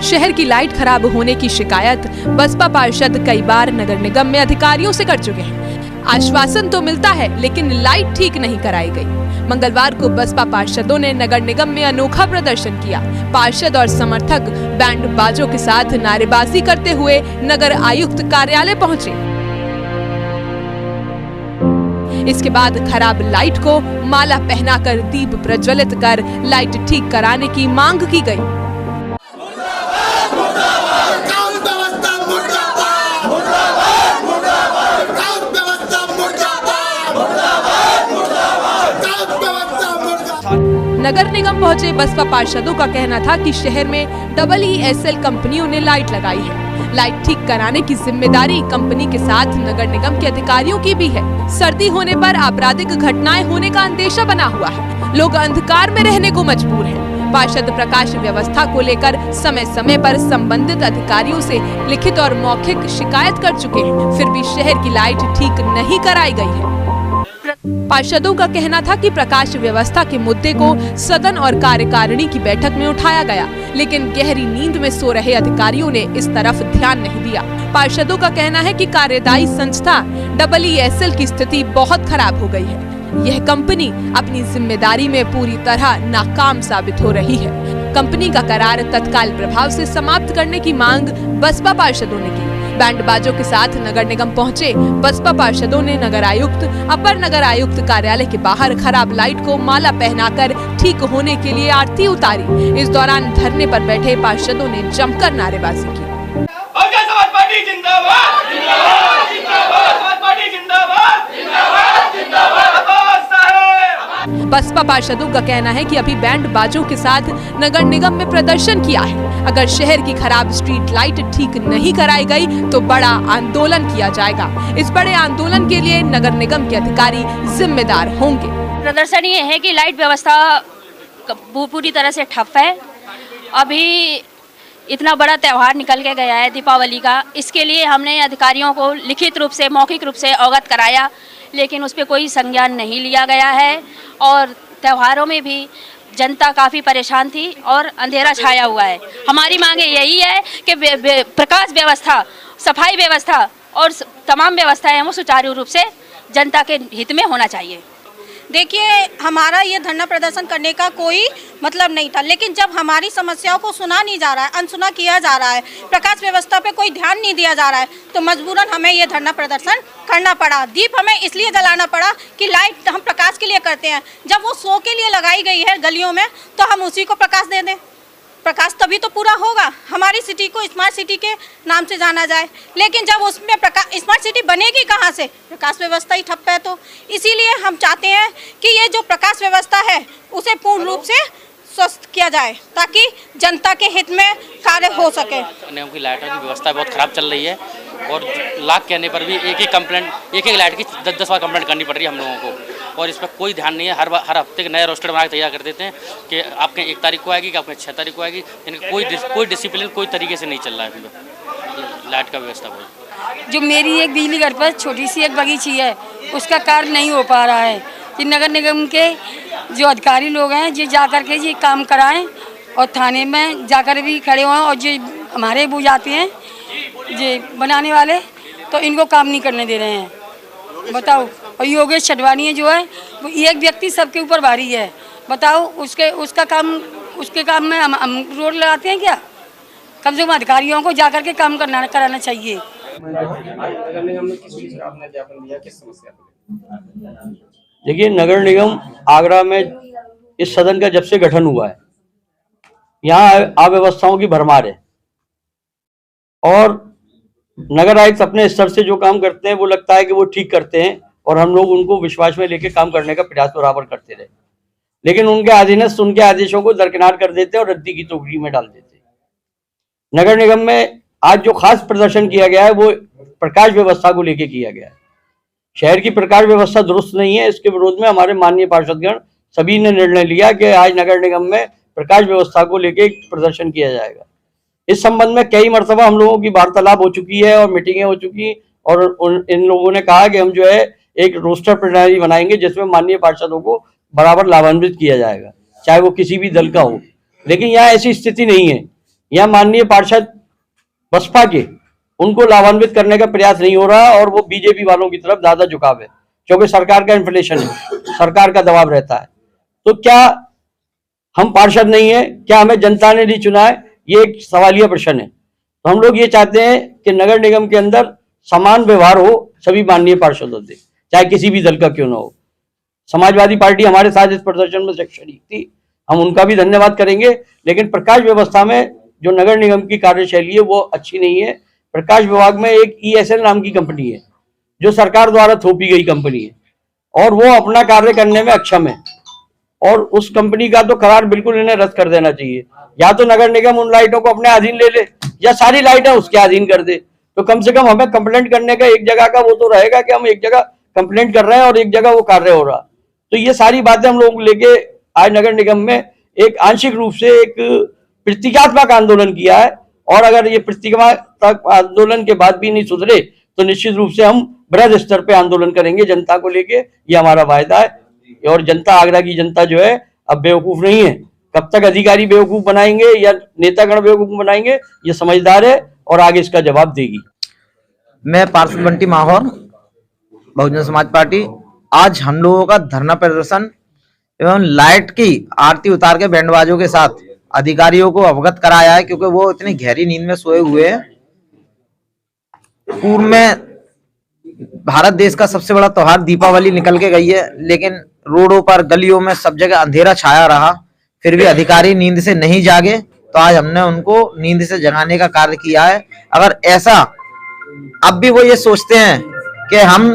शहर की लाइट खराब होने की शिकायत बसपा पार्षद कई बार नगर निगम में अधिकारियों से कर चुके हैं। आश्वासन तो मिलता है लेकिन लाइट ठीक नहीं कराई गई। मंगलवार को बसपा पार्षदों ने नगर निगम में अनोखा प्रदर्शन किया। पार्षद और समर्थक बैंड बाजों के साथ नारेबाजी करते हुए नगर आयुक्त कार्यालय पहुंचे। इसके बाद खराब लाइट को माला पहनाकर दीप प्रज्वलित कर लाइट ठीक कराने की मांग की गई। नगर निगम पहुंचे बसपा पार्षदों का कहना था कि शहर में EESL कंपनियों ने लाइट लगाई है। लाइट ठीक कराने की जिम्मेदारी कंपनी के साथ नगर निगम के अधिकारियों की भी है। सर्दी होने पर आपराधिक घटनाएं होने का अंदेशा बना हुआ है। लोग अंधकार में रहने को मजबूर हैं। पार्षद प्रकाश व्यवस्था को लेकर समय समय पर संबंधित अधिकारियों से लिखित और मौखिक शिकायत कर चुके हैं, फिर भी शहर की लाइट ठीक नहीं कराई गई है। पार्षदों का कहना था कि प्रकाश व्यवस्था के मुद्दे को सदन और कार्यकारिणी की बैठक में उठाया गया, लेकिन गहरी नींद में सो रहे अधिकारियों ने इस तरफ ध्यान नहीं दिया। पार्षदों का कहना है कि कार्यदायी संस्था EESL की स्थिति बहुत खराब हो गई है। यह कंपनी अपनी जिम्मेदारी में पूरी तरह नाकाम साबित हो रही है। कंपनी का करार तत्काल प्रभाव से समाप्त करने की मांग बसपा पार्षदों ने की। बैंड बाजों के साथ नगर निगम पहुंचे बसपा पार्षदों ने नगर आयुक्त, अपर नगर आयुक्त कार्यालय के बाहर खराब लाइट को माला पहनाकर ठीक होने के लिए आरती उतारी। इस दौरान धरने पर बैठे पार्षदों ने जमकर नारेबाजी की। बसपा पार्षदों का कहना है कि अभी बैंड बाजों के साथ नगर निगम में प्रदर्शन किया है। अगर शहर की खराब स्ट्रीट लाइट ठीक नहीं कराई गई तो बड़ा आंदोलन किया जाएगा। इस बड़े आंदोलन के लिए नगर निगम के अधिकारी जिम्मेदार होंगे। प्रदर्शन ये है कि लाइट व्यवस्था पूरी तरह से ठप है। अभी इतना बड़ा त्यौहार निकल के गया है दीपावली का, इसके लिए हमने अधिकारियों को लिखित रूप से, मौखिक रूप से अवगत कराया, लेकिन उस पर कोई संज्ञान नहीं लिया गया है। और त्योहारों में भी जनता काफ़ी परेशान थी और अंधेरा छाया हुआ है। हमारी मांगे यही है कि प्रकाश व्यवस्था, सफाई व्यवस्था और तमाम व्यवस्थाएं वो सुचारू रूप से जनता के हित में होना चाहिए। देखिए, हमारा ये धरना प्रदर्शन करने का कोई मतलब नहीं था, लेकिन जब हमारी समस्याओं को सुना नहीं जा रहा है, अनसुना किया जा रहा है, प्रकाश व्यवस्था पे कोई ध्यान नहीं दिया जा रहा है, तो मजबूरन हमें ये धरना प्रदर्शन करना पड़ा। दीप हमें इसलिए जलाना पड़ा कि लाइट हम प्रकाश के लिए करते हैं। जब वो शो के लिए लगाई गई है गलियों में, तो हम उसी को प्रकाश दे दें। प्रकाश तभी तो पूरा होगा, हमारी सिटी को स्मार्ट सिटी के नाम से जाना जाए। लेकिन जब उसमें स्मार्ट सिटी बनेगी कहाँ से? प्रकाश व्यवस्था ही ठप्प है। तो इसीलिए हम चाहते हैं कि ये जो प्रकाश व्यवस्था है उसे पूर्ण रूप से स्वस्थ किया जाए ताकि जनता के हित में कार्य हो सके। निगम की लाइटों की व्यवस्था बहुत खराब चल रही है और लाख कहने पर भी एक लाइट की 10 बार कंप्लेंट करनी पड़ रही है हम लोगों को, और इस पर कोई ध्यान नहीं है। हर हफ्ते नए रोस्टर बना के तैयार कर देते हैं कि आपके 1 तारीख को आएगी, कि आपके 6 तारीख को आएगी। इनका कोई डिसिप्लिन, कोई तरीके से नहीं चल रहा है लाइट का व्यवस्था। बहुत जो मेरी एक बिजली घर पर छोटी सी एक बगीची है, उसका कार्य नहीं हो पा रहा है। कि नगर निगम के जो अधिकारी लोग हैं ये जा कर के ये काम कराएं और थाने में जाकर भी खड़े हुए हैं, और जो हमारे वो जाते हैं ये बनाने वाले, तो इनको काम नहीं करने दे रहे हैं। बताओ। और योगेश छटवानी जो है वो एक व्यक्ति सबके ऊपर भारी है। बताओ, उसके काम में हम रोड लगाते हैं क्या? कम से कम अधिकारियों को जाकर के काम कराना चाहिए। देखिए, नगर निगम आगरा में इस सदन का जब से गठन हुआ है, यहाँ अव्यवस्थाओं की भरमार है, और नगर आयुक्त अपने स्तर से जो काम करते हैं वो लगता है कि वो ठीक करते हैं, और हम लोग उनको विश्वास में लेके काम करने का प्रयास बराबर करते रहे। लेकिन उनके अधीनस्थ उनके आदेशों को दरकिनार कर देते और रद्दी की टोकरी में डाल देते। नगर निगम में आज जो खास प्रदर्शन किया गया है वो प्रकाश व्यवस्था को लेके किया गया है। शहर की प्रकाश व्यवस्था दुरुस्त नहीं है, इसके विरोध में हमारे माननीय पार्षदगण सभी ने निर्णय लिया कि आज नगर निगम में प्रकाश व्यवस्था को लेके प्रदर्शन किया जाएगा। इस संबंध में कई मरतबा हम लोगों की वार्तालाप हो चुकी है और मीटिंगें हो चुकी, और इन लोगों ने कहा कि हम जो है एक रोस्टर प्रणाली बनाएंगे जिसमें माननीय पार्षदों को बराबर लाभान्वित किया जाएगा, चाहे वो किसी भी दल का हो। लेकिन यहाँ ऐसी स्थिति नहीं है। या माननीय पार्षद बसपा के उनको लाभान्वित करने का प्रयास नहीं हो रहा और वो बीजेपी वालों की तरफ ज्यादा झुकाव है, क्योंकि सरकार का इन्फ्लेशन है, सरकार का दबाव रहता है। तो क्या हम पार्षद नहीं है? क्या हमें जनता ने नहीं चुना है? ये एक सवालिया प्रश्न है। तो हम लोग ये चाहते हैं कि नगर निगम के अंदर समान व्यवहार हो सभी माननीय पार्षदों से, चाहे किसी भी दल का क्यों ना हो। समाजवादी पार्टी हमारे साथ इस प्रदर्शन में शरीक थी, हम उनका भी धन्यवाद करेंगे, लेकिन प्रकाश व्यवस्था में जो नगर निगम की कार्यशैली है वो अच्छी नहीं है। प्रकाश विभाग में एक ESL नाम की कंपनी है जो सरकार द्वारा थोपी गई कंपनी है और वो अपना कार्य करने में अक्षम है, और उस कंपनी का तो करार बिल्कुल इन्हें रद्द कर देना चाहिए। या तो नगर निगम उन लाइटों को अपने अधीन ले ले या सारी लाइटें उसके अधीन कर दे, तो कम से कम हमें कंप्लेंट करने का एक जगह का वो तो रहेगा कि हम एक जगह कंप्लेंट कर रहे हैं और एक जगह वो कार्य हो रहा। तो ये सारी बातें हम लोग लेके आज नगर निगम में एक आंशिक रूप से एक प्रतीकात्मक आंदोलन किया है, और अगर ये प्रतीकात्मक आंदोलन के बाद भी नहीं सुधरे तो निश्चित रूप से हम बृहद स्तर पे आंदोलन करेंगे जनता को लेके, ये हमारा वायदा है। और जनता, आगरा की जनता जो है अब बेवकूफ नहीं है। कब तक अधिकारी बेवकूफ बनाएंगे या नेतागण बेवकूफ बनाएंगे, ये समझदार है और आगे इसका जवाब देगी। मैं पार्षद बंटी माहौर, बहुजन समाज पार्टी। आज हम लोगों का धरना प्रदर्शन एवं लाइट की आरती उतार के बैंड बाजों के साथ अधिकारियों को अवगत कराया है, क्योंकि वो इतनी गहरी नींद में सोए हुए हैं। पूर्व में भारत देश का सबसे बड़ा त्योहार दीपावली निकल के गई है, लेकिन रोडों पर, गलियों में सब जगह अंधेरा छाया रहा, फिर भी अधिकारी नींद से नहीं जागे, तो आज हमने उनको नींद से जगाने का कार्य किया है। अगर ऐसा अब भी वो ये सोचते हैं कि हम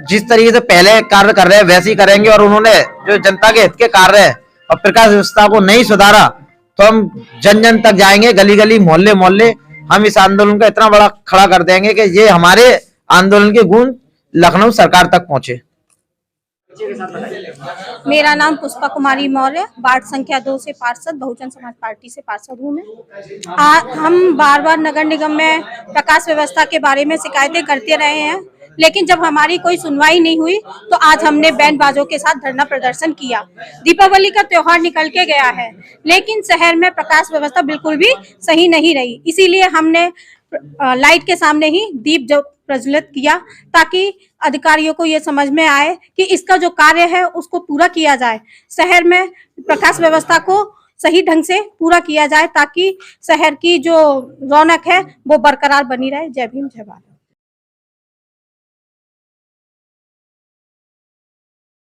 जिस तरीके से पहले कार्य कर रहे हैं वैसे ही करेंगे, और उन्होंने जो जनता के हित के कार्य और प्रकाश व्यवस्था को नहीं सुधारा, तो हम जन जन तक जाएंगे, गली गली, मोहल्ले मोहल्ले। हम इस आंदोलन का इतना बड़ा खड़ा कर देंगे कि ये हमारे आंदोलन की गूंज लखनऊ सरकार तक पहुंचे। मेरा नाम पुष्पा कुमारी मौर्य, वार्ड संख्या 2 से पार्षद, बहुजन समाज पार्टी से पार्षद हूँ मैं। हम बार बार नगर निगम में प्रकाश व्यवस्था के बारे में शिकायतें करते रहे हैं, लेकिन जब हमारी कोई सुनवाई नहीं हुई तो आज हमने बैंड बाजों के साथ धरना प्रदर्शन किया। दीपावली का त्योहार निकल के गया है, लेकिन शहर में प्रकाश व्यवस्था बिल्कुल भी सही नहीं रही, इसीलिए हमने लाइट के सामने ही दीप जो प्रज्वलित किया, ताकि अधिकारियों को ये समझ में आए कि इसका जो कार्य है उसको पूरा किया जाए, शहर में प्रकाश व्यवस्था को सही ढंग से पूरा किया जाए, ताकि शहर की जो रौनक है वो बरकरार बनी रहे। जय भीम, जय भारत।